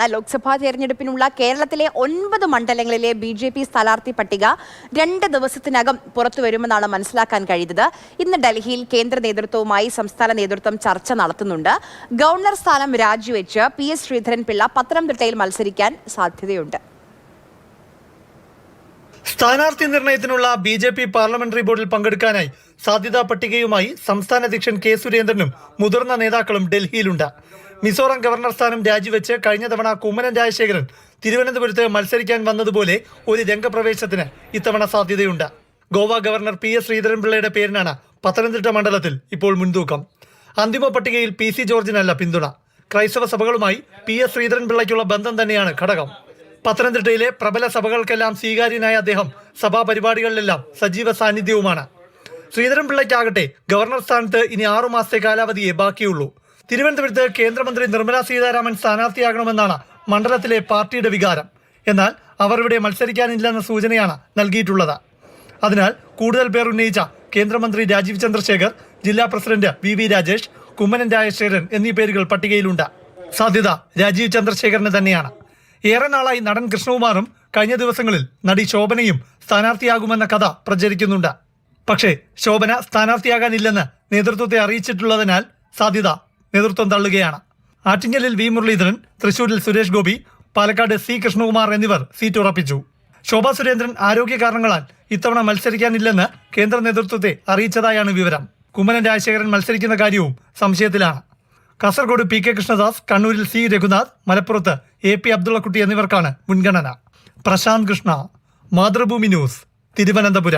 ലോക്സഭാ തെരഞ്ഞെടുപ്പിനുള്ള കേരളത്തിലെ 9 മണ്ഡലങ്ങളിലെ ബി.ജെ.പി. സ്ഥാനാർത്ഥി പട്ടിക 2 ദിവസത്തിനകം പുറത്തുവരുമെന്നാണ് മനസ്സിലാക്കാൻ കഴിയുന്നത്. ഇന്ന് ഡൽഹിയിൽ കേന്ദ്ര നേതൃത്വവുമായി സംസ്ഥാന നേതൃത്വം ചർച്ച നടത്തുന്നുണ്ട്. ഗവർണർ സ്ഥാനം രാജിവെച്ച് PS ശ്രീധരൻപിള്ള പത്തനംതിട്ടയിൽ മത്സരിക്കാൻ സാധ്യതയുണ്ട്. സ്ഥാനാർത്ഥി നിർണയത്തിനുള്ള ബി.ജെ.പി. പാർലമെന്ററി ബോർഡിൽ പങ്കെടുക്കാനായി സാധ്യതാ പട്ടികയുമായി സംസ്ഥാന അധ്യക്ഷൻ കെ സുരേന്ദ്രനും മുതിർന്ന നേതാക്കളും ഡൽഹിയിലുണ്ട്. മിസോറാം ഗവർണർ സ്ഥാനം രാജിവെച്ച് കഴിഞ്ഞ തവണ കുമ്മനം രാജശേഖരൻ തിരുവനന്തപുരത്ത് മത്സരിക്കാൻ വന്നതുപോലെ ഒരു രംഗപ്രവേശത്തിന് ഇത്തവണ സാധ്യതയുണ്ട്. ഗോവ ഗവർണർ PS ശ്രീധരൻപിള്ളയുടെ പേരിനാണ് പത്തനംതിട്ട മണ്ഡലത്തിൽ ഇപ്പോൾ മുൻതൂക്കം. അന്തിമ പട്ടികയിൽ PC ജോർജിനല്ല പിന്തുണ. ക്രൈസ്തവ സഭകളുമായി PS ശ്രീധരൻപിള്ളയ്ക്കുള്ള ബന്ധം തന്നെയാണ് ഘടകം. പത്തനംതിട്ടയിലെ പ്രബല സഭകൾക്കെല്ലാം സ്വീകാര്യനായ അദ്ദേഹം സഭാ പരിപാടികളിലെല്ലാം സജീവ സാന്നിധ്യവുമാണ്. ശ്രീധരൻപിള്ളയ്ക്കാകട്ടെ ഗവർണർ സ്ഥാനത്ത് ഇനി 6 മാസത്തെ കാലാവധിയെ ബാക്കിയുള്ളൂ. തിരുവനന്തപുരത്ത് കേന്ദ്രമന്ത്രി നിർമ്മലാ സീതാരാമൻ സ്ഥാനാർത്ഥിയാകണമെന്നാണ് മണ്ഡലത്തിലെ പാർട്ടിയുടെ വികാരം. എന്നാൽ അവർ ഇവിടെ മത്സരിക്കാനില്ലെന്ന സൂചനയാണ് നൽകിയിട്ടുള്ളത്. അതിനാൽ കൂടുതൽ പേർ ഉന്നയിച്ച കേന്ദ്രമന്ത്രി രാജീവ് ചന്ദ്രശേഖർ, ജില്ലാ പ്രസിഡന്റ് VV രാജേഷ്, കുമ്മനം രാജശേഖരൻ എന്നീ പേരുകൾ പട്ടികയിലുണ്ട്. സാധ്യത രാജീവ് ചന്ദ്രശേഖരന് തന്നെയാണ്. ഏറെ നാളായി നടൻ കൃഷ്ണകുമാറും കഴിഞ്ഞ ദിവസങ്ങളിൽ നടി ശോഭനയും സ്ഥാനാർത്ഥിയാകുമെന്ന കഥ പ്രചരിക്കുന്നുണ്ട്. പക്ഷേ ശോഭന സ്ഥാനാർത്ഥിയാകാനില്ലെന്ന് നേതൃത്വത്തെ അറിയിച്ചിട്ടുള്ളതിനാൽ സാധ്യത നേതൃത്വം തള്ളുകയാണ്. ആറ്റിങ്ങലിൽ V മുരളീധരൻ, തൃശൂരിൽ സുരേഷ് ഗോപി, പാലക്കാട് C കൃഷ്ണകുമാർ എന്നിവർ സീറ്റ് ഉറപ്പിച്ചു. ശോഭാ സുരേന്ദ്രൻ ആരോഗ്യ കാരണങ്ങളാൽ ഇത്തവണ മത്സരിക്കാനില്ലെന്ന് കേന്ദ്ര നേതൃത്വത്തെ അറിയിച്ചതായാണ് വിവരം. കുമ്മനം രാജശേഖരൻ മത്സരിക്കുന്ന കാര്യവും സംശയത്തിലാണ്. കാസർഗോഡ് PK കൃഷ്ണദാസ്, കണ്ണൂരിൽ C രഘുനാഥ്, മലപ്പുറത്ത് AP അബ്ദുള്ളക്കുട്ടി എന്നിവർക്കാണ് മുൻഗണന. പ്രശാന്ത് കൃഷ്ണ, മാതൃഭൂമി ന്യൂസ്, തിരുവനന്തപുരം.